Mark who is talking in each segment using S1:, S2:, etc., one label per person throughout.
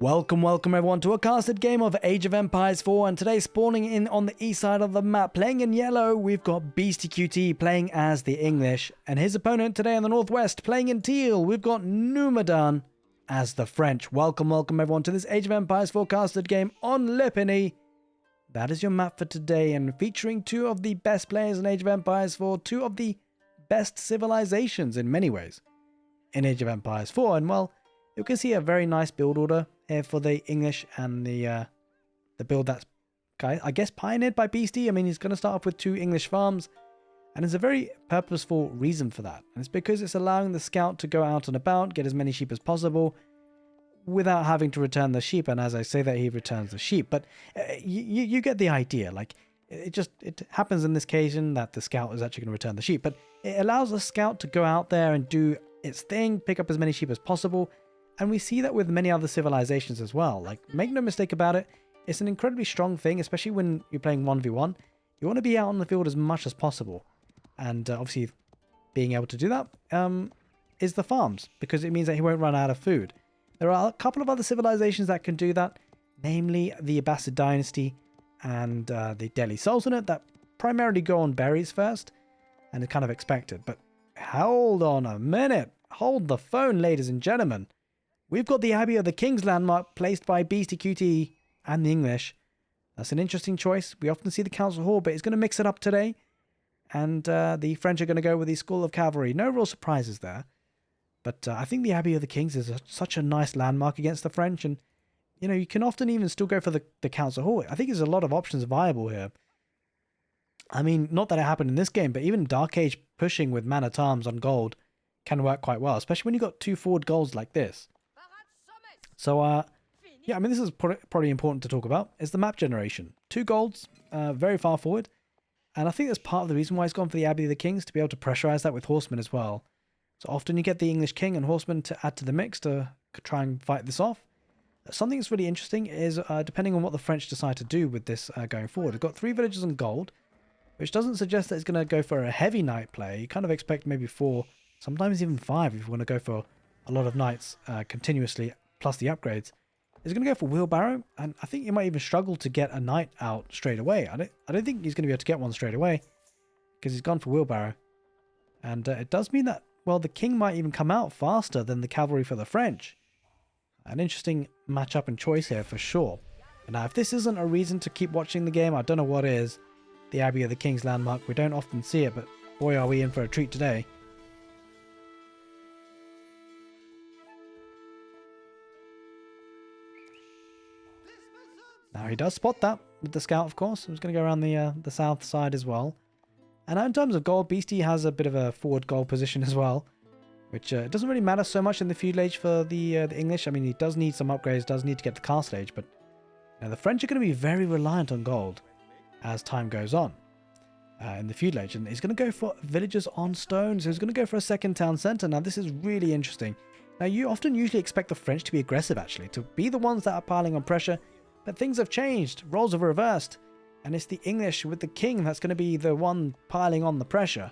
S1: Welcome everyone to a casted game of Age of Empires 4, and today spawning in on the east side of the map, playing in yellow, we've got Beastyqt playing as the English, and his opponent today in the northwest playing in teal, we've got numudan as the French. Welcome everyone to this Age of Empires 4 casted game on Lipiny. That is your map for today, and featuring two of the best players in Age of Empires 4, two of the best civilizations in many ways in Age of Empires 4, and well, you can see a very nice build order here for the English and the build that's, I guess, pioneered by Beastie. I mean, he's going to start off with 2 English farms, and there's a very purposeful reason for that. And it's because it's allowing the scout to go out and about, get as many sheep as possible, without having to return the sheep. And as I say that, he returns the sheep. But you get the idea. Like, it happens in this occasion that the scout is actually going to return the sheep. But it allows the scout to go out there and do its thing, pick up as many sheep as possible. And we see that with many other civilizations as well. Like, make no mistake about it, it's an incredibly strong thing, especially when you're playing 1v1. You want to be out on the field as much as possible. And obviously, being able to do that is the farms, because it means that he won't run out of food. There are a couple of other civilizations that can do that, namely the Abbasid dynasty and the Delhi Sultanate, that primarily go on berries first, and it's kind of expected. But hold on a minute. Hold the phone, ladies and gentlemen. We've got the Abbey of the King's landmark placed by Beastyqt and the English. That's an interesting choice. We often see the Council Hall, but he's going to mix it up today. And the French are going to go with the School of Cavalry. No real surprises there. But I think the Abbey of the Kings is such a nice landmark against the French. And, you know, you can often even still go for the Council Hall. I think there's a lot of options viable here. I mean, not that it happened in this game, but even Dark Age pushing with man-at-arms on gold can work quite well, especially when you've got 2 forward golds like this. So, yeah, I mean, this is probably important to talk about, is the map generation. 2 golds, very far forward. And I think that's part of the reason why he's gone for the Abbey of the Kings, to be able to pressurize that with horsemen as well. So often you get the English king and horsemen to add to the mix to try and fight this off. Something that's really interesting is, depending on what the French decide to do with this going forward, we've got 3 villages on gold, which doesn't suggest that it's going to go for a heavy knight play. You kind of expect maybe 4, sometimes even 5 if you want to go for a lot of knights continuously, plus the upgrades. He's going to go for wheelbarrow, and I think you might even struggle to get a knight out straight away. I don't think he's going to be able to get one straight away, because he's gone for wheelbarrow. And it does mean that, well, the king might even come out faster than the cavalry for the French. An interesting matchup and choice here for sure. And now, if this isn't a reason to keep watching the game, I don't know what is. The Abbey of the King's landmark, we don't often see it, but boy are we in for a treat today. Now he does spot that with the scout, of course. He's going to go around the south side as well. And now in terms of gold, Beastie has a bit of a forward gold position as well, which it doesn't really matter so much in the feudal age for the English. I mean, he does need some upgrades, does need to get the castle age, but you know, the French are going to be very reliant on gold as time goes on in the feudal age. And he's going to go for villages on stone, so he's going to go for a second town centre. Now this is really interesting. Now you often usually expect the French to be aggressive, actually, to be the ones that are piling on pressure. But things have changed, roles have reversed, and it's the English with the king that's going to be the one piling on the pressure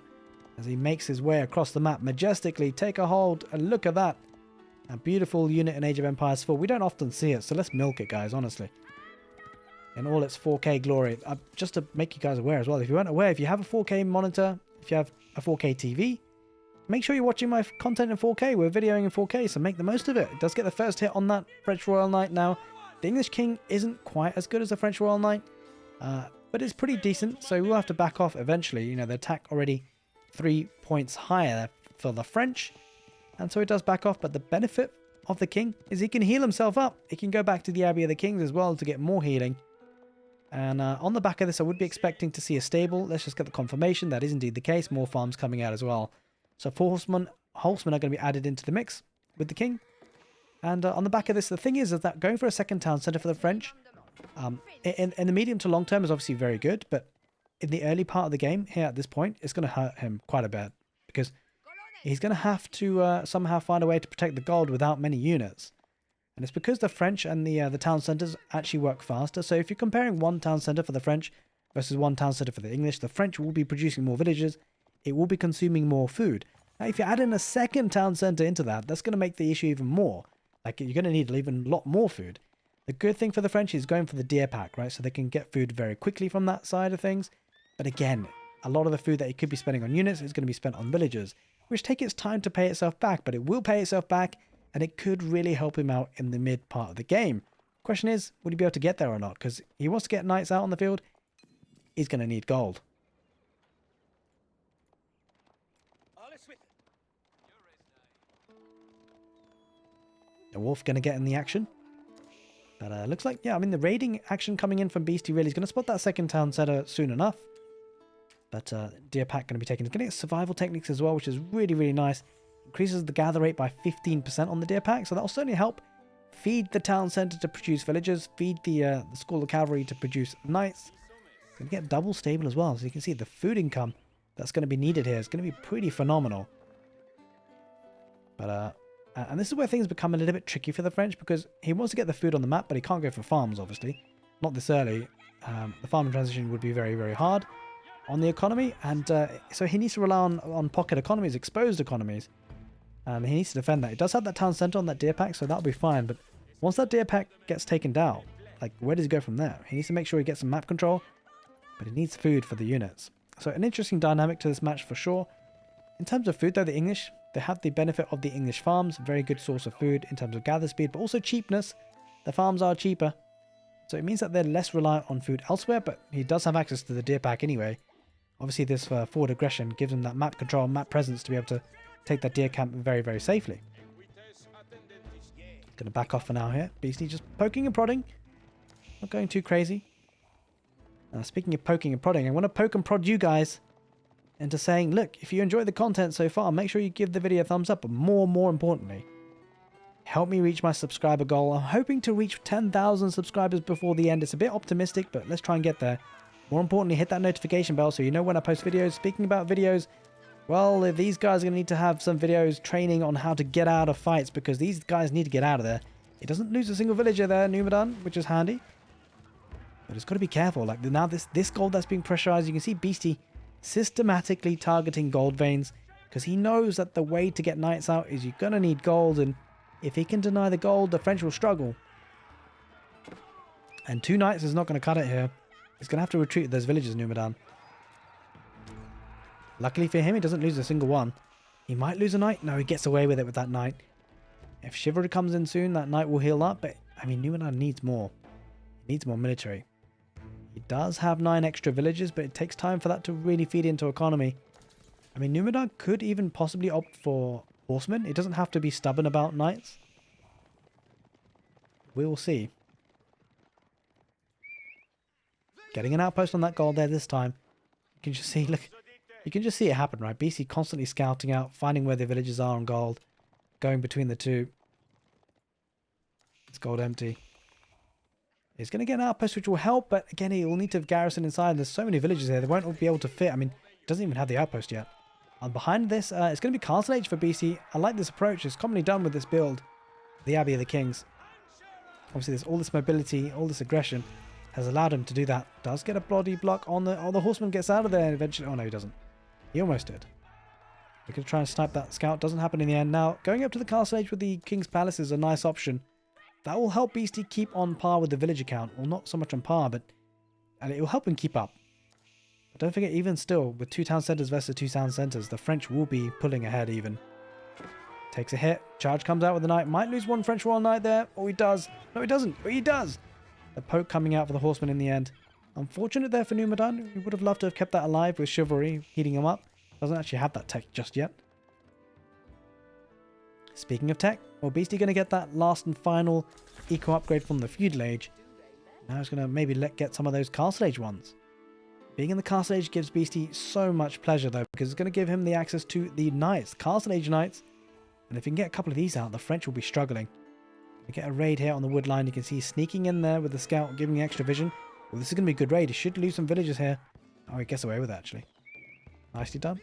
S1: as he makes his way across the map majestically. Take a hold, and look at that. A beautiful unit in Age of Empires 4. We don't often see it, so let's milk it, guys, honestly. In all its 4K glory. Just to make you guys aware as well, if you weren't aware, if you have a 4K monitor, if you have a 4K TV, make sure you're watching my content in 4K. We're videoing in 4K, so make the most of it. It does get the first hit on that French Royal Knight now. The English king isn't quite as good as the French Royal Knight, but it's pretty decent, so we'll have to back off eventually. You know, the attack already 3 points higher for the French, and so it does back off, but the benefit of the king is he can heal himself up. He can go back to the Abbey of the Kings as well to get more healing. And on the back of this, I would be expecting to see a stable. Let's just get the confirmation. That is indeed the case. More farms coming out as well. So horsemen are going to be added into the mix with the king. And on the back of this, the thing is that going for a second town centre for the French, in the medium to long term is obviously very good, but in the early part of the game, here at this point, it's going to hurt him quite a bit, because he's going to have to somehow find a way to protect the gold without many units. And it's because the French and the town centres actually work faster, so if you're comparing one town centre for the French versus one town centre for the English, the French will be producing more villages, it will be consuming more food. Now, if you add in a second town centre into that, that's going to make the issue even more. Like, you're going to need even a lot more food. The good thing for the French is going for the deer pack, right? So they can get food very quickly from that side of things. But again, a lot of the food that he could be spending on units is going to be spent on villagers, which take its time to pay itself back, but it will pay itself back, and it could really help him out in the mid part of the game. Question is, would he be able to get there or not? Because he wants to get knights out on the field. He's going to need gold. The wolf going to get in the action. But looks like, yeah, I mean, the raiding action coming in from Beastie really is going to spot that second town center soon enough. But deer pack going to be taken. He's going to get survival techniques as well, which is really, really nice. Increases the gather rate by 15% on the deer pack, so that'll certainly help feed the town center to produce villagers, feed the school of cavalry to produce knights. Going to get double stable as well, so you can see the food income that's going to be needed here is going to be pretty phenomenal. But and this is where things become a little bit tricky for the French, because he wants to get the food on the map, but he can't go for farms, obviously. Not this early. The farming transition would be very, very hard on the economy, and so he needs to rely on pocket economies, exposed economies. He needs to defend that. He does have that town center on that deer pack, so that'll be fine, but once that deer pack gets taken down, like, where does he go from there? He needs to make sure he gets some map control, but he needs food for the units. So an interesting dynamic to this match for sure. In terms of food though, the English, they have the benefit of the English farms, very good source of food in terms of gather speed, but also cheapness. The farms are cheaper, so it means that they're less reliant on food elsewhere, but he does have access to the deer pack anyway. Obviously this forward aggression gives him that map control, map presence to be able to take that deer camp very, very safely. Gonna back off for now here. Beastie just poking and prodding. Not going too crazy. Speaking of poking and prodding, I want to poke and prod you guys into saying, look, if you enjoyed the content so far, make sure you give the video a thumbs up, but more importantly, help me reach my subscriber goal. I'm hoping to reach 10,000 subscribers before the end. It's a bit optimistic, but let's try and get there. More importantly, hit that notification bell so you know when I post videos. Speaking about videos, well, these guys are going to need to have some videos training on how to get out of fights, because these guys need to get out of there. It doesn't lose a single villager there, numudan, which is handy. But it's got to be careful. Like, now this gold that's being pressurized, you can see Beastie systematically targeting gold veins, because he knows that the way to get knights out is you're going to need gold, and if he can deny the gold, the French will struggle. And 2 knights is not going to cut it here. He's going to have to retreat those villages, numudan. Luckily for him, he doesn't lose a single one. He might lose a knight. No, he gets away with it with that knight. If chivalry comes in soon, that knight will heal up, but I mean, numudan needs more. He needs more military. He does have 9 extra villages, but it takes time for that to really feed into economy. I mean, numudan could even possibly opt for horsemen. It doesn't have to be stubborn about knights. We will see. Getting an outpost on that gold there this time. You can just see, look, you can just see it happen, right? BC constantly scouting out, finding where the villages are on gold, going between the two. It's gold empty. He's going to get an outpost, which will help, but again, he will need to garrison inside. There's so many villages here, they won't all be able to fit. I mean, he doesn't even have the outpost yet. And behind this, it's going to be Castle Age for BC. I like this approach. It's commonly done with this build, the Abbey of the Kings. Obviously, there's all this mobility, all this aggression has allowed him to do that. Does get a body block on the... Oh, the horseman gets out of there eventually. Oh, no, he doesn't. He almost did. We could try and snipe that scout. Doesn't happen in the end. Now, going up to the Castle Age with the King's Palace is a nice option. That will help Beastie keep on par with the villager count. Well, not so much on par, but... And it will help him keep up. But don't forget, even still, with 2 town centers versus 2 town centers, the French will be pulling ahead even. Takes a hit. Charge comes out with the knight. Might lose 1 French royal knight there. Oh, he does. No, he doesn't. Oh, he does. The poke coming out for the horseman in the end. Unfortunate there for numudan. We would have loved to have kept that alive with chivalry heating him up. Doesn't actually have that tech just yet. Speaking of tech, well, Beastie going to get that last and final eco upgrade from the feudal age. Now he's going to maybe get some of those Castle Age ones. Being in the Castle Age gives Beastie so much pleasure though, because it's going to give him the access to the knights, Castle Age knights. And if he can get a couple of these out, the French will be struggling. We get a raid here on the wood line. You can see he's sneaking in there with the scout, giving extra vision. Well, this is going to be a good raid. He should lose some villagers here. Oh, he gets away with it, actually. Nicely done.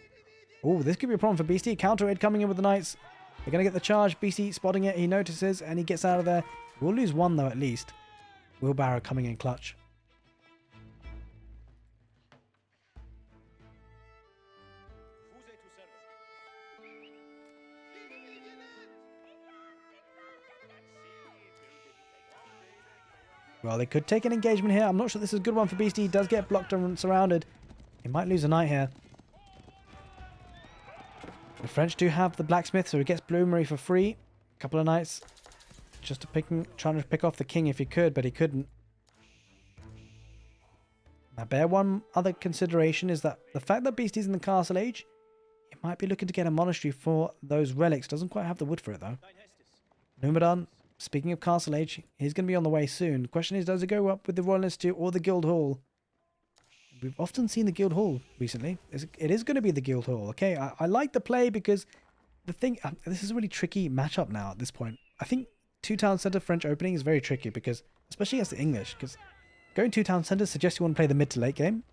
S1: Oh, this could be a problem for Beastie. Counter raid coming in with the knights. They're going to get the charge. Beastie spotting it. He notices and he gets out of there. We'll lose 1 though, at least. Wheelbarrow coming in clutch. Well, they could take an engagement here. I'm not sure this is a good one for Beastie. He does get blocked and surrounded. He might lose a knight here. The French do have the blacksmith, so he gets Bloomery for free. A couple of knights. Just trying to pick off the king if he could, but he couldn't. Now, bear one other consideration is that the fact that Beastie's in the castle age, he might be looking to get a monastery for those relics. Doesn't quite have the wood for it, though. Numudan, speaking of castle age, he's going to be on the way soon. The question is, does it go up with the Royal Institute or the Guild Hall? We've often seen the Guild Hall recently. It is going to be the Guild Hall. Okay, I like the play because the thing... this is a really tricky matchup now at this point. I think 2 town centre French opening is very tricky because, especially against the English, because going 2 town centres suggests you want to play the mid to late game.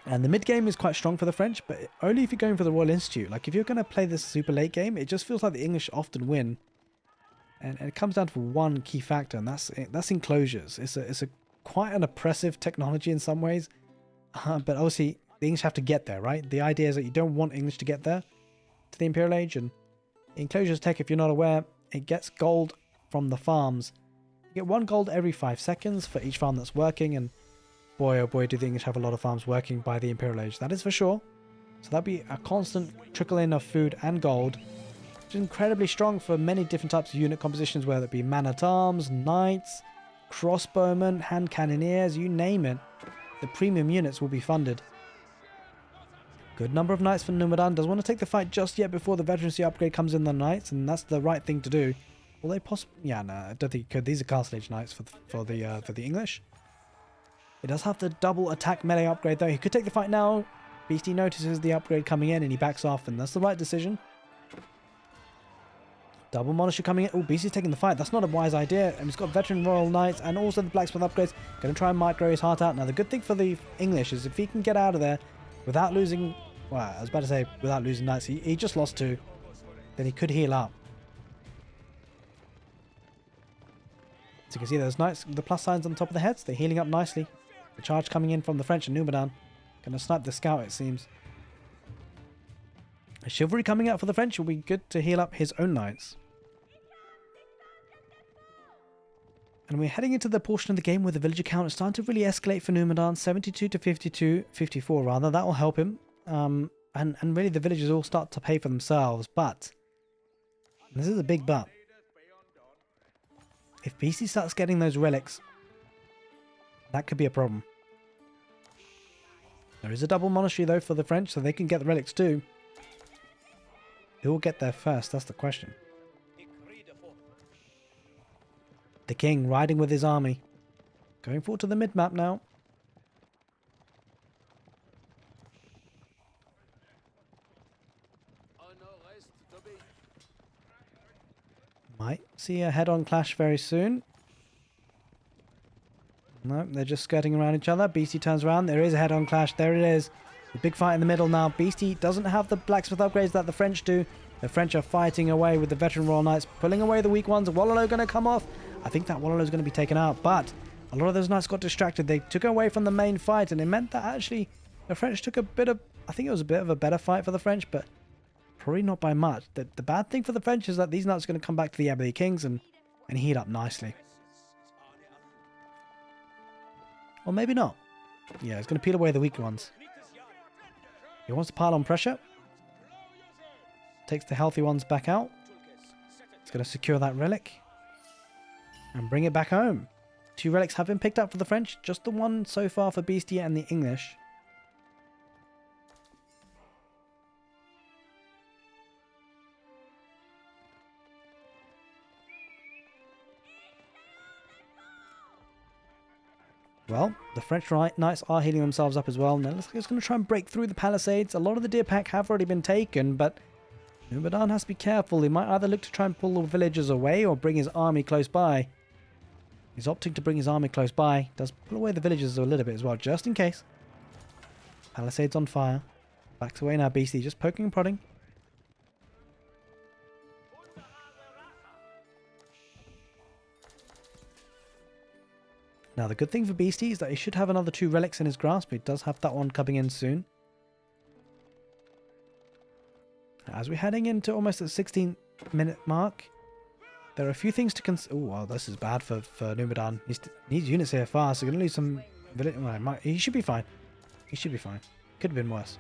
S1: And the mid game is quite strong for the French, but only if you're going for the Royal Institute. Like, if you're going to play this super late game, it just feels like the English often win. And it comes down to one key factor, and that's enclosures. It's a quite an oppressive technology in some ways. But obviously, the English have to get there, right? The idea is that you don't want English to get there to the Imperial Age. And enclosures tech, if you're not aware, it gets gold from the farms. You get 1 gold every 5 seconds for each farm that's working, and boy, oh boy, do the English have a lot of farms working by the Imperial Age. That is for sure. So that'd be a constant trickle in of food and gold, which is incredibly strong for many different types of unit compositions, whether it be man-at-arms, knights, crossbowmen, hand cannoneers, you name it. The premium units will be funded. Good number of knights for Numudan. Doesn't want to take the fight just yet before the veterancy upgrade comes in the knights, and that's the right thing to do. Will they possibly... yeah, no, I don't think he could. These are castle age knights for the English. It does have the double attack melee upgrade though. He could take the fight now. Beastie notices the upgrade coming in and he backs off, and that's the right decision. Double monastery coming in. Oh, Beastie's taking the fight. That's not a wise idea. And he's got veteran royal knights and also the blacksmith upgrades. Going to try and micro his heart out. Now the good thing for the English is if he can get out of there without losing... well, I was about to say without losing knights. He just lost 2. Then he could heal up. So you can see those knights, the plus signs on top of the heads. They're healing up nicely. The charge coming in from the French and Numudan. Going to snipe the scout, it seems. A chivalry coming out for the French will be good to heal up his own knights. And we're heading into the portion of the game where the villager count is starting to really escalate for Numudan. 72 to 52, 54 rather. That will help him. And really the villagers all start to pay for themselves. But, and this is a big but, if Beastie starts getting those relics, that could be a problem. There is a double monastery though for the French, so they can get the relics too. Who will get there first? That's the question. The king riding with his army. Going forward to the mid-map now. Might see a head-on clash very soon. No, they're just skirting around each other. Beastie turns around. There is a head-on clash. There it is. The big fight in the middle now. Beastie doesn't have the blacksmith upgrades that the French do. The French are fighting away with the veteran royal knights, pulling away the weak ones. Wallalow going to come off. I think that Wallalow is going to be taken out, but a lot of those knights got distracted. They took away from the main fight, and it meant that actually the French took a bit of... I think it was a bit of a better fight for the French, but probably not by much. The bad thing for the French is that these knights are going to come back to the Abbey Kings and heat up nicely. Or maybe not. Yeah, it's going to peel away the weaker ones. He wants to pile on pressure. Takes the healthy ones back out. He's going to secure that relic. And bring it back home. 2 relics have been picked up for the French. Just the one so far for Beastie and the English. Well, the French knights are healing themselves up as well. Now, looks like it's going to try and break through the palisades. A lot of the deer pack have already been taken, but Numudan has to be careful. He might either look to try and pull the villagers away or bring his army close by. He's opting to bring his army close by. Does pull away the villagers a little bit as well, just in case. Palisades on fire. Backs away now, Beastie, just poking and prodding. Now, the good thing for Beastie is that he should have another 2 relics in his grasp. He does have that one coming in soon. As we're heading into almost the 16-minute mark, There are a few things to consider. Oh, well, this is bad for Numudan. He needs units here fast. So going to lose some village. Well, he should be fine. He should be fine. Could have been worse.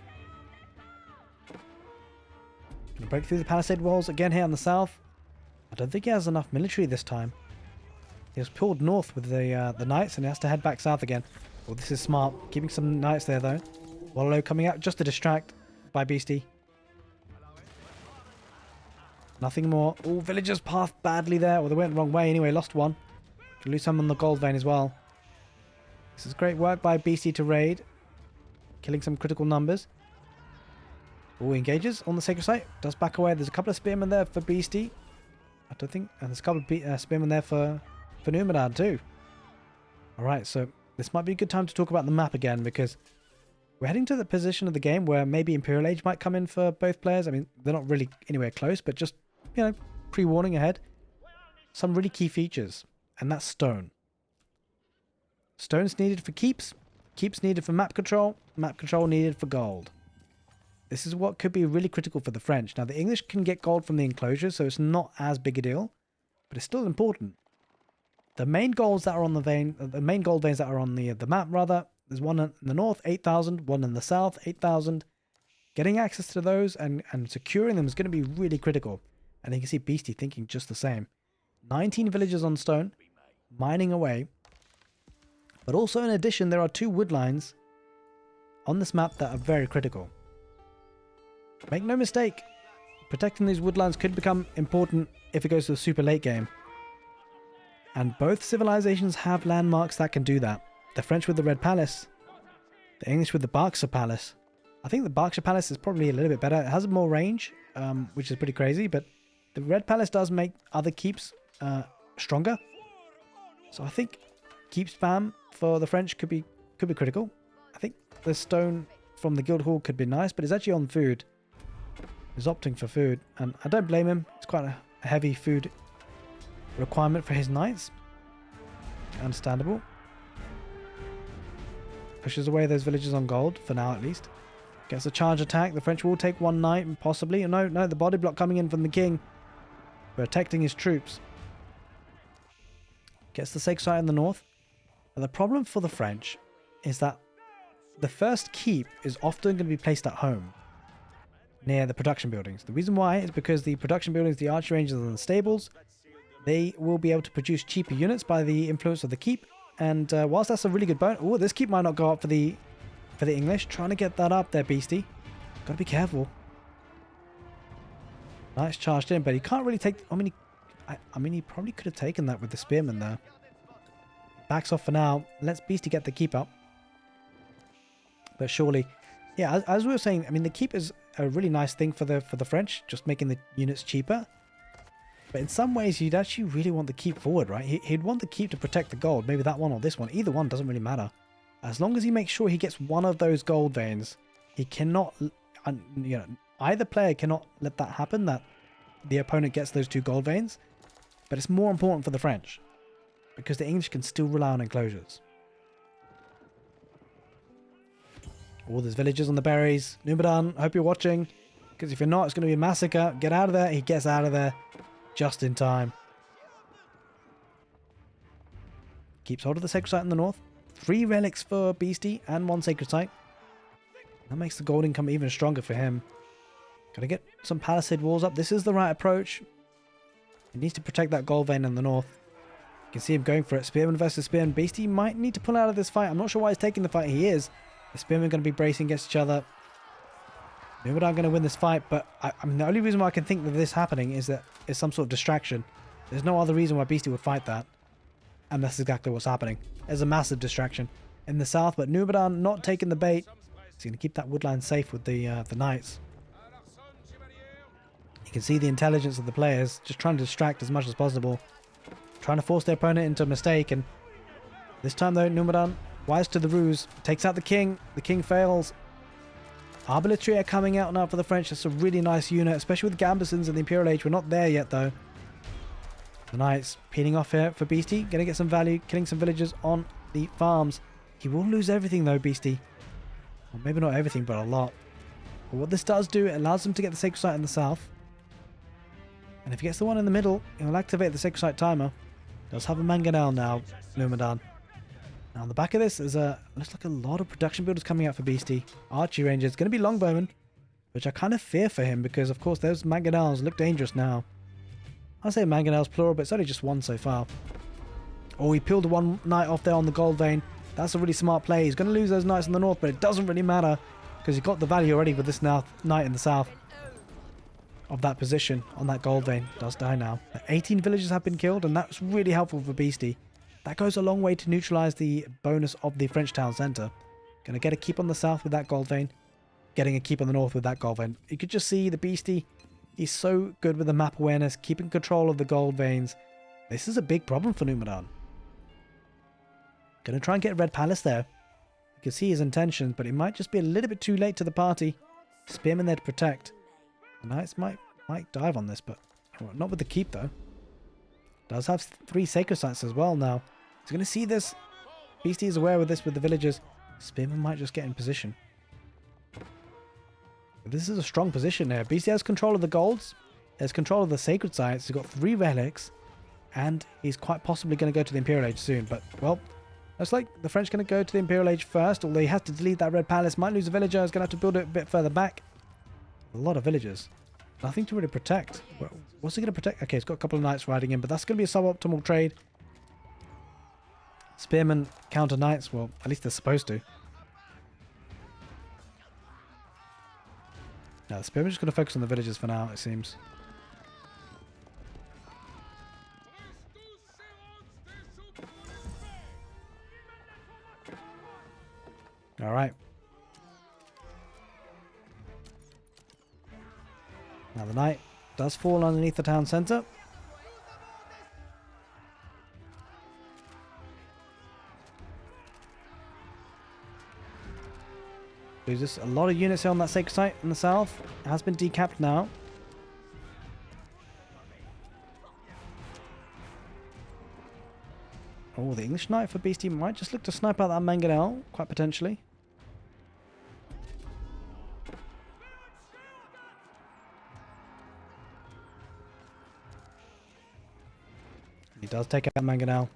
S1: Going to break through the palisade walls again here on the south. I don't think he has enough military this time. He was pulled north with the knights and he has to head back south again. Well, this is smart. Keeping some knights there though. Wallow coming out just to distract by Beasty. Nothing more. Oh, villagers pathed badly there. Well, they went the wrong way anyway. Lost one. Could lose some on the gold vein as well. This is great work by Beasty to raid. Killing some critical numbers. Oh, engages on the sacred site. Does back away. There's a couple of spearmen there for Beasty. I don't think... And there's a couple of spearmen there for Numudan too. Alright, so this might be a good time to talk about the map again because we're heading to the position of the game where maybe Imperial Age might come in for both players. I mean, they're not really anywhere close, but just, you know, pre-warning ahead. Some really key features, and that's stone. Stone's needed for keeps. Keeps needed for map control needed for gold. This is what could be really critical for the French. Now, the English can get gold from the enclosure, so it's not as big a deal, but it's still important. The main golds that are on the vein, the main gold veins that are on the map, rather, there's one in the north, 8,000, one in the south, 8,000. Getting access to those and securing them is going to be really critical. And you can see Beasty thinking just the same. 19 villages on stone, mining away. But also in addition, there are 2 wood lines on this map that are very critical. Make no mistake, protecting these wood lines could become important if it goes to a super late game. And both civilizations have landmarks that can do that. The French with the Red Palace, the English with the Berkshire Palace. I think the Berkshire Palace is probably a little bit better. It has more range, which is pretty crazy, but the Red Palace does make other keeps stronger. So I think keep spam for the French could be critical. I think the stone from the Guild Hall could be nice, but it's actually on food. He's opting for food, and I don't blame him. It's quite a heavy food requirement for his knights. Understandable. Pushes away those villages on gold, for now at least. Gets a charge attack. The French will take one knight, possibly. No, the body block coming in from the king. Protecting his troops. Gets the sacred site in the north. And the problem for the French is that the first keep is often going to be placed at home, near the production buildings. The reason why is because the production buildings, the archery ranges and the stables, they will be able to produce cheaper units by the influence of the keep. And whilst that's a really good bonus, oh, this keep might not go up for the English. Trying to get that up there, Beasty. Got to be careful. Nice charged in, but he can't really take. I mean, he probably could have taken that with the spearman there. Backs off for now. Lets Beasty get the keep up. But surely, yeah, as we were saying, I mean, the keep is a really nice thing for the French, just making the units cheaper. But in some ways, you'd actually really want the keep forward, right? He'd want the keep to protect the gold. Maybe that one or this one. Either one doesn't really matter. As long as he makes sure he gets one of those gold veins, he cannot, you know, either player cannot let that happen, that the opponent gets those 2 gold veins. But it's more important for the French, because the English can still rely on enclosures. All these villagers on the berries. Numudan, I hope you're watching, because if you're not, it's going to be a massacre. Get out of there. He gets out of there just in time. Keeps hold of the sacred site in the north. 3 relics for Beasty and 1 sacred site. That makes the gold income even stronger for him. Gotta get some palisade walls up. This is the right approach. He needs to protect that gold vein in the north. You can see him going for it. Spearman versus Spearman. Beasty might need to pull out of this fight. I'm not sure why he's taking the fight. He is. The Spearmen going to be bracing against each other. Numudan going to win this fight, but I mean, the only reason why I can think that this happening is that it's some sort of distraction. There's no other reason why Beasty would fight that. And that's exactly what's happening. There's a massive distraction in the south, but Numudan not taking the bait. He's going to keep that woodline safe with the knights. You can see the intelligence of the players, just trying to distract as much as possible. Trying to force their opponent into a mistake, and this time though, Numudan, wise to the ruse, takes out the king. The king fails. Arbilatry are coming out now for the French. That's a really nice unit, especially with Gambesons and the Imperial Age. We're not there yet though. The knights peeling off here for Beasty. Gonna get some value, killing some villagers on the farms. He will lose everything though, Beasty. Well, maybe not everything, but a lot. But what this does do, it allows them to get the sacred site in the south. And if he gets the one in the middle, he'll activate the sacred site timer. Does have a mangonel now, Numudan. Now on the back of this is looks like a lot of production builders coming out for Beasty. Archery rangers, going to be longbowmen, which I kind of fear for him because of course those mangonels look dangerous now. I say mangonels plural, but it's only just one so far. Oh, he peeled one knight off there on the gold vein. That's a really smart play. He's going to lose those knights in the north, but it doesn't really matter because he got the value already with this now knight in the south of that position on that gold vein. Does die now. 18 villagers have been killed, and that's really helpful for Beasty. That goes a long way to neutralize the bonus of the French town centre. Going to get a keep on the south with that gold vein. Getting a keep on the north with that gold vein. You could just see the Beasty. He's so good with the map awareness, keeping control of the gold veins. This is a big problem for Numudan. Going to try and get Red Palace there. You can see his intentions, but it might just be a little bit too late to the party. Spearmen there to protect. The knights might dive on this, but not with the keep though. Does have 3 sacred sites as well now. He's going to see this. Beasty is aware of this with the villagers. Spearmen might just get in position. But this is a strong position here. Beasty has control of the golds. He has control of the sacred sites. He's got 3 relics. And he's quite possibly going to go to the Imperial Age soon. But, well, looks like the French going to go to the Imperial Age first. Although he has to delete that Red Palace. Might lose a villager. He's going to have to build it a bit further back. A lot of villagers. Nothing to really protect. What's he going to protect? Okay, he's got a couple of knights riding in, but that's going to be a suboptimal trade. Spearmen counter knights. Well, at least they're supposed to. Now, the spearmen's just going to focus on the villagers for now, it seems. Alright. Now the knight does fall underneath the town centre. Loses a lot of units here on that sacred site in the south. It has been decapped now. Oh, the English knight for Beasty might just look to snipe out that mangonel, quite potentially. He does take out mangonel.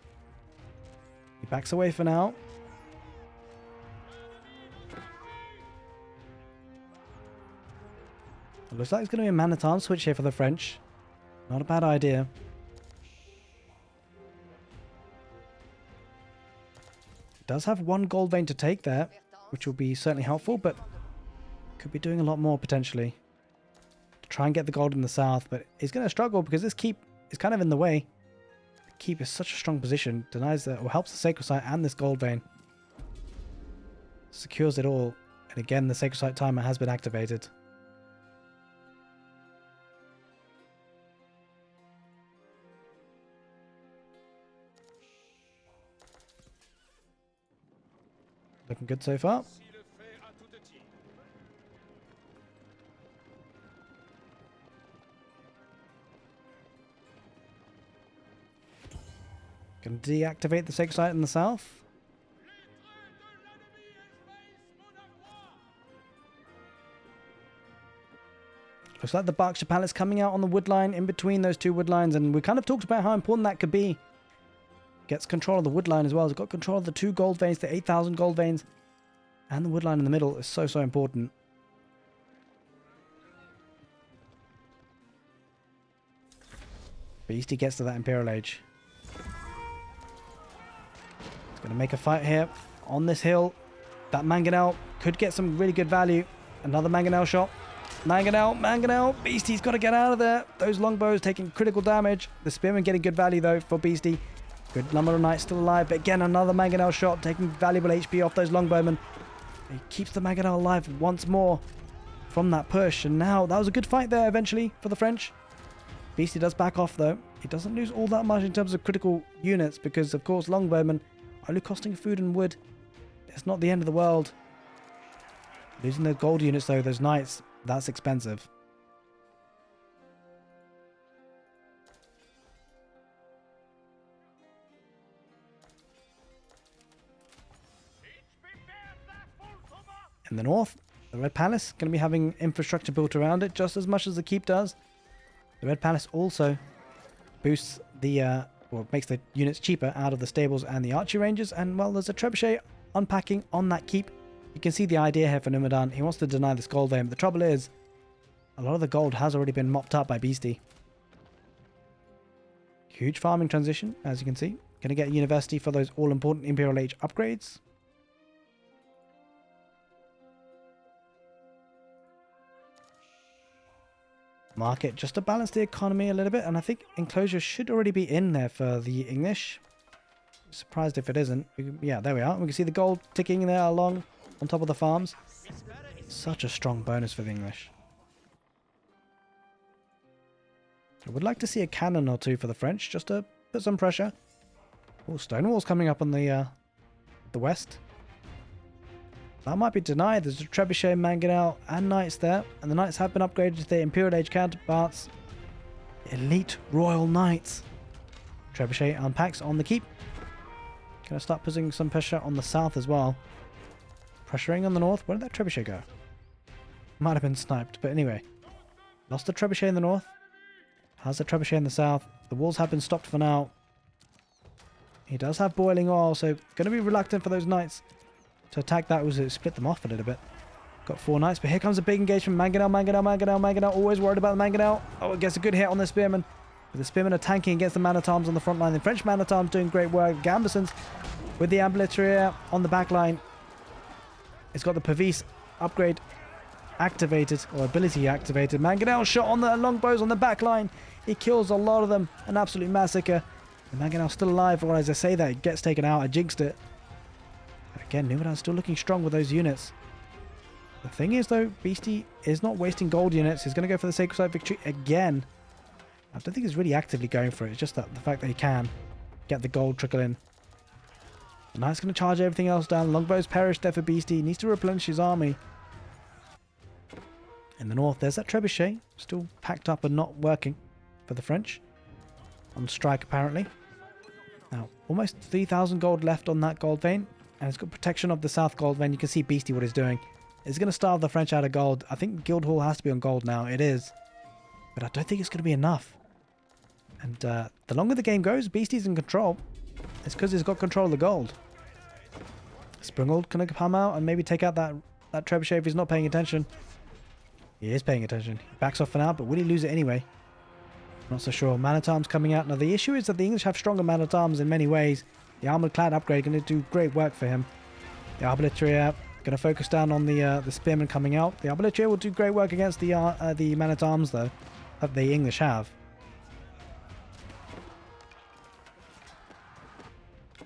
S1: He backs away for now. It looks like it's going to be a man-at-arms switch here for the French. Not a bad idea. It does have 1 gold vein to take there, which will be certainly helpful, but could be doing a lot more potentially to try and get the gold in the south. But he's going to struggle because this keep is kind of in the way. The keep is such a strong position, denies that or helps the sacred site and this gold vein. Secures it all, and again the sacred site timer has been activated. Looking good so far. Can deactivate the sacred site in the south. Looks like the Berkshire Palace coming out on the wood line in between those 2 wood lines, and we kind of talked about how important that could be. Gets control of the wood line as well. He's got control of the 2 gold veins, the 8,000 gold veins, and the wood line in the middle is so important. Beasty gets to that Imperial Age. He's going to make a fight here on this hill. That mangonel could get some really good value. Another mangonel shot. Mangonel. Beasty's got to get out of there. Those longbows taking critical damage. The spearmen getting good value though for Beasty. Good number of knights still alive, but again another mangonel shot taking valuable HP off those longbowmen. He keeps the mangonel alive once more from that push, and now that was a good fight there eventually for the French. Beasty does back off though. He doesn't lose all that much in terms of critical units because of course longbowmen are only costing food and wood. It's not the end of the world. Losing the gold units though, those knights, that's expensive. In the north, the Red Palace going to be having infrastructure built around it just as much as the keep does. The Red Palace also boosts the, well, makes the units cheaper out of the stables and the archery ranges. And, well, there's a trebuchet unpacking on that keep. You can see the idea here for Numudan. He wants to deny this gold vein. But the trouble is, a lot of the gold has already been mopped up by Beasty. Huge farming transition, as you can see. Going to get a university for those all-important Imperial Age upgrades. Market just to balance the economy a little bit, and I think enclosure should already be in there for the English. Surprised if it isn't. Yeah, there we are. We can see the gold ticking there along on top of the farms. Such a strong bonus for the English. I would like to see a cannon or two for the French, just to put some pressure. Oh, stone walls coming up on the west. That might be denied. There's a trebuchet, mangonel, and knights there. And the knights have been upgraded to their Imperial Age counterparts. Elite Royal Knights. Trebuchet unpacks on the keep. Gonna start putting some pressure on the south as well. Pressuring on the north. Where did that trebuchet go? Might have been sniped, but anyway. Lost the trebuchet in the north. Has the trebuchet in the south. The walls have been stopped for now. He does have boiling oil, so going to be reluctant for those knights to attack that. Was it split them off a little bit. Got 4 knights, but here comes a big engagement. Mangonel, Mangonel, Mangonel, Mangonel. Always worried about the Mangonel. Oh, it gets a good hit on the spearmen. But the spearmen are tanking against the man-at-arms on the front line. The French man-at-arms doing great work. Gambesons with the ambulatorier on the back line. It's got the Pavis upgrade activated, or ability activated. Mangonel shot on the longbows on the back line. He kills a lot of them. An absolute massacre. The Mangonel's still alive, or as I say that, it gets taken out. I jinxed it. But again, Numudan's still looking strong with those units. The thing is, though, Beasty is not wasting gold units. He's going to go for the Sacred Site victory again. I don't think he's really actively going for it. It's just that the fact that he can get the gold trickle in. The Knight's going to charge everything else down. Longbows perish there for Beasty. He needs to replenish his army. In the north, there's that trebuchet. Still packed up and not working for the French. On strike, apparently. Now, almost 3,000 gold left on that gold vein. And it's got protection of the south gold vein. You can see Beasty what he's doing. It's going to starve the French out of gold. I think Guildhall has to be on gold now. It is. But I don't think it's going to be enough. And the longer the game goes, Beasty's in control. It's because he's got control of the gold. Springald can come out and maybe take out that trebuchet if he's not paying attention. He is paying attention. He backs off for now, but will he lose it anyway? Not so sure. Man-at-arms coming out. Now, the issue is that the English have stronger man-at-arms in many ways. The armored-clad upgrade going to do great work for him. The Arbaletier going to focus down on the spearmen coming out. The Arbaletier will do great work against the man-at-arms, though, that the English have.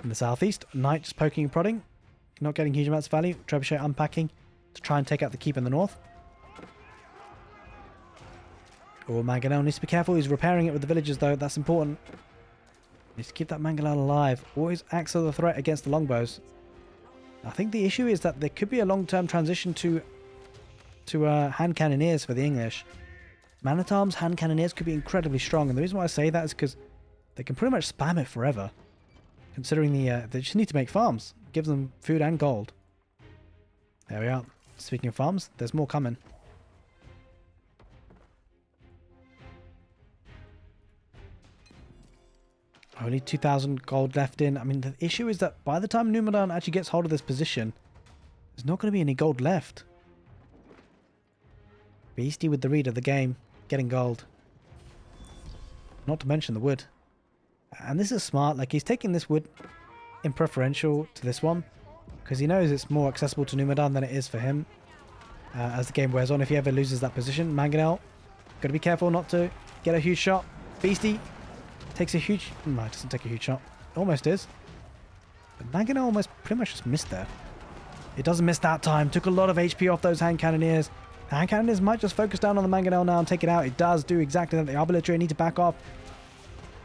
S1: In the southeast, Knight just poking and prodding. Not getting huge amounts of value. Trebuchet unpacking to try and take out the keep in the north. Oh, Mangonel needs to be careful. He's repairing it with the villagers, though. That's important. Needs to keep that Mangonel alive. Always acts as a threat against the longbows. I think the issue is that there could be a long-term transition to hand cannoneers for the English. Man-at-arms hand cannoneers could be incredibly strong, and the reason why I say that is because they can pretty much spam it forever. Considering they just need to make farms. Give them food and gold. There we are. Speaking of farms, there's more coming. Only 2,000 gold left in. I mean, the issue is that by the time Numudan actually gets hold of this position, there's not going to be any gold left. Beasty with the read of the game, getting gold. Not to mention the wood. And this is smart. Like, he's taking this wood in preferential to this one, because he knows it's more accessible to Numudan than it is for him as the game wears on. If he ever loses that position, Mangonel, got to be careful not to get a huge shot. Beasty takes a huge... No, it doesn't take a huge shot. Almost is. But Mangonel almost pretty much just missed there. It doesn't miss that time. Took a lot of HP off those hand cannoneers. The hand cannoneers might just focus down on the Mangonel now and take it out. It does do exactly that. The Arbaletier need to back off.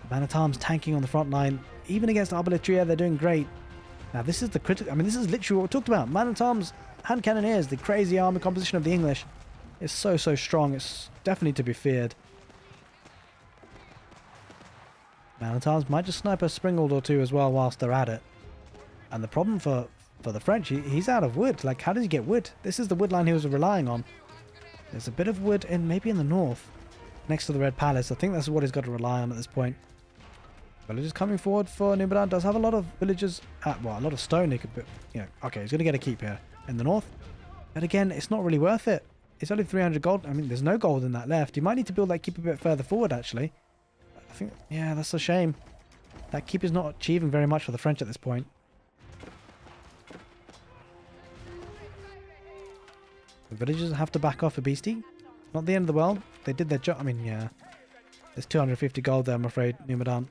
S1: Man-at-arms tanking on the front line. Even against Arbaletier, they're doing great. Now, this is the critical... I mean, this is literally what we talked about. Man-at-arms, hand cannoneers, the crazy armor composition of the English is so strong. It's definitely to be feared. Man-at-arms might just snipe a Springald or two as well whilst they're at it. And the problem for the French, he's out of wood. Like, how does he get wood? This is the wood line he was relying on. There's a bit of wood maybe in the north. next to the Red Palace. I think that's what he's got to rely on at this point. Villagers coming forward for Numudan. Does have a lot of villagers at, well, a lot of stone he could put, you know. Okay, he's going to get a keep here in the north. But again, it's not really worth it. It's only 300 gold. I mean, there's no gold in that left. You might need to build that keep a bit further forward, actually. I think, yeah, that's a shame. That keep is not achieving very much for the French at this point. The villagers have to back off for Beastyqt. Not the end of the world. They did their job. I mean, yeah. There's 250 gold there, I'm afraid, Numudan.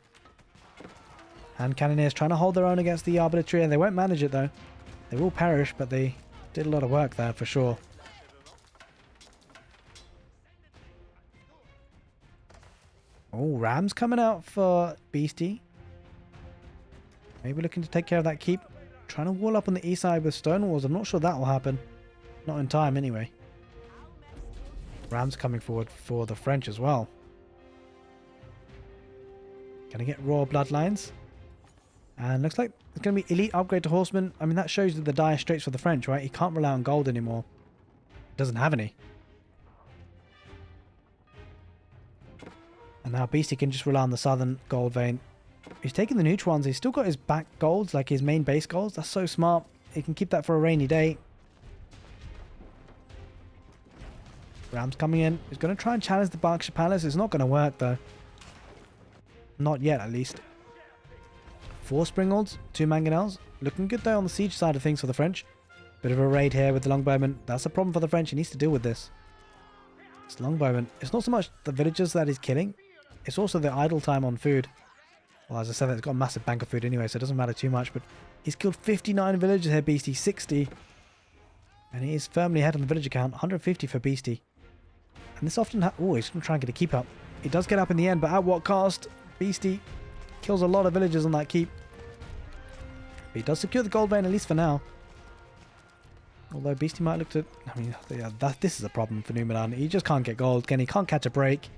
S1: And Cannoneers trying to hold their own against the Arbitrary. They won't manage it, though. They will perish, but they did a lot of work there, for sure. Oh, Rams coming out for Beastyqt. Maybe looking to take care of that keep. Trying to wall up on the east side with stone walls. I'm not sure that will happen. Not in time, anyway. Rams coming forward for the French as well. Gonna get raw bloodlines. And looks like it's going to be elite upgrade to horsemen. I mean, that shows you the dire straits for the French, right? He can't rely on gold anymore. Doesn't have any. And now Beastyqt can just rely on the southern gold vein. He's taking the neutral ones. He's still got his back golds, like his main base golds. That's so smart. He can keep that for a rainy day. Rams coming in. He's going to try and challenge the Berkshire Palace. It's not going to work, though. Not yet, at least. 4 Springolds, 2 Mangonels. Looking good, though, on the siege side of things for the French. Bit of a raid here with the Longbowmen. That's a problem for the French. He needs to deal with this. It's Longbowmen. It's not so much the villagers that he's killing. It's also the idle time on food. Well, as I said, it's got a massive bank of food anyway, so it doesn't matter too much. But he's killed 59 villagers here, Beastyqt. 60. And he is firmly ahead on the villager count. 150 for Beastyqt. And this often... oh, he's going to try and get a keep up. He does get up in the end, but at what cost? Beastyqt kills a lot of villagers on that keep. But he does secure the gold vein, at least for now. Although Beastyqt might look to... I mean, yeah, this is a problem for Numudan. He just can't get gold. Again, he can't catch a break.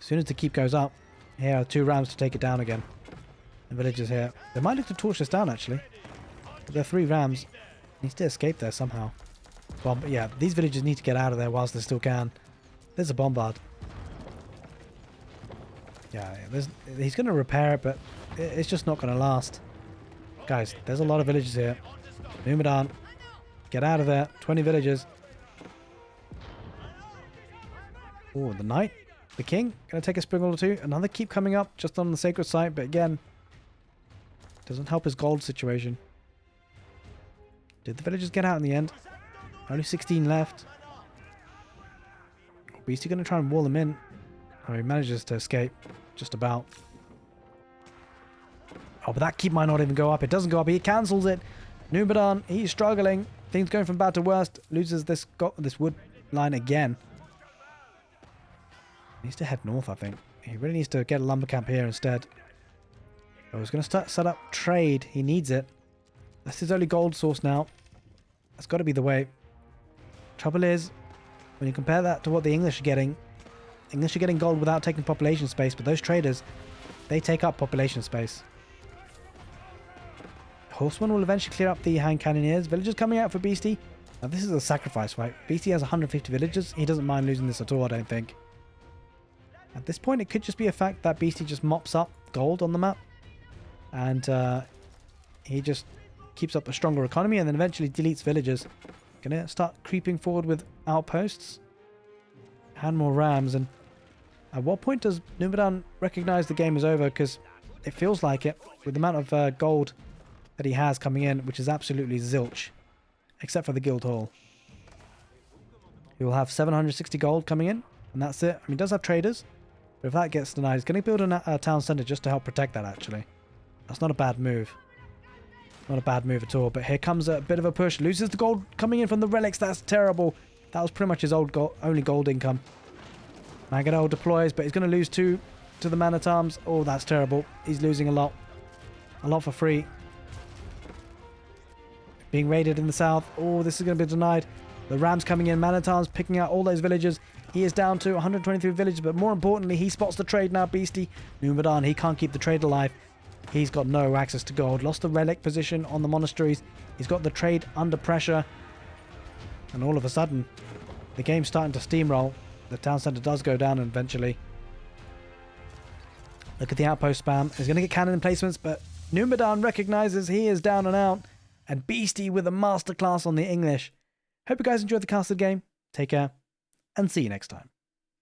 S1: As soon as the keep goes up, here are 2 rams to take it down again. The villagers here. They might look to torch this down, actually. But there are 3 rams. He needs to escape there somehow. Well, but yeah, these villagers need to get out of there whilst they still can. There's a bombard. Yeah, he's going to repair it, but it's just not going to last. Guys, there's a lot of villagers here. Numudan, get out of there. 20 villagers. Oh, the knight. The king. Going to take a springle or 2. Another keep coming up just on the sacred site, but again, doesn't help his gold situation. Did the villagers get out in the end? Only 16 left. Beastyqt going to try and wall them in. Oh, he manages to escape. Just about. Oh, but that keep might not even go up. It doesn't go up. He cancels it. Numudan, he's struggling. Things going from bad to worst. Loses this wood line again. He needs to head north, I think. He really needs to get a lumber camp here instead. Oh, he's going to set up trade. He needs it. That's his only gold source now. That's got to be the way. Trouble is, when you compare that to what the English are getting gold without taking population space, but those traders, they take up population space. Horsemen will eventually clear up the hand cannoneers. Villagers coming out for Beastyqt. Now this is a sacrifice fight. Beastyqt has 150 villagers. He doesn't mind losing this at all, I don't think. At this point, it could just be a fact that Beastyqt just mops up gold on the map. And he just keeps up a stronger economy and then eventually deletes villagers. Gonna start creeping forward with outposts. And more rams. And at what point does Numudan recognize the game is over? Because it feels like it with the amount of gold that he has coming in, which is absolutely zilch. Except for the guild hall. He will have 760 gold coming in. And that's it. I mean, he does have traders. But if that gets denied, he's going to build a town centre just to help protect that, actually. That's not a bad move. Not a bad move at all. But here comes a bit of a push. Loses the gold coming in from the relics. That's terrible. That was pretty much his only gold income. Mangonel deploys, but he's going to lose 2 to the man-at-arms. Oh, that's terrible. He's losing a lot. A lot for free. Being raided in the south. Oh, this is going to be denied. The rams coming in. Man-at-arms picking out all those villagers. He is down to 123 villagers, but more importantly, he spots the trade now, Beastyqt. Numudan, he can't keep the trade alive. He's got no access to gold. Lost the relic position on the monasteries. He's got the trade under pressure. And all of a sudden, The game's starting to steamroll. The town centre does go down eventually. Look at the outpost spam. He's going to get cannon placements, but Numudan recognises he is down and out. And Beasty with a masterclass on the English. Hope you guys enjoyed the casted game. Take care, and see you next time.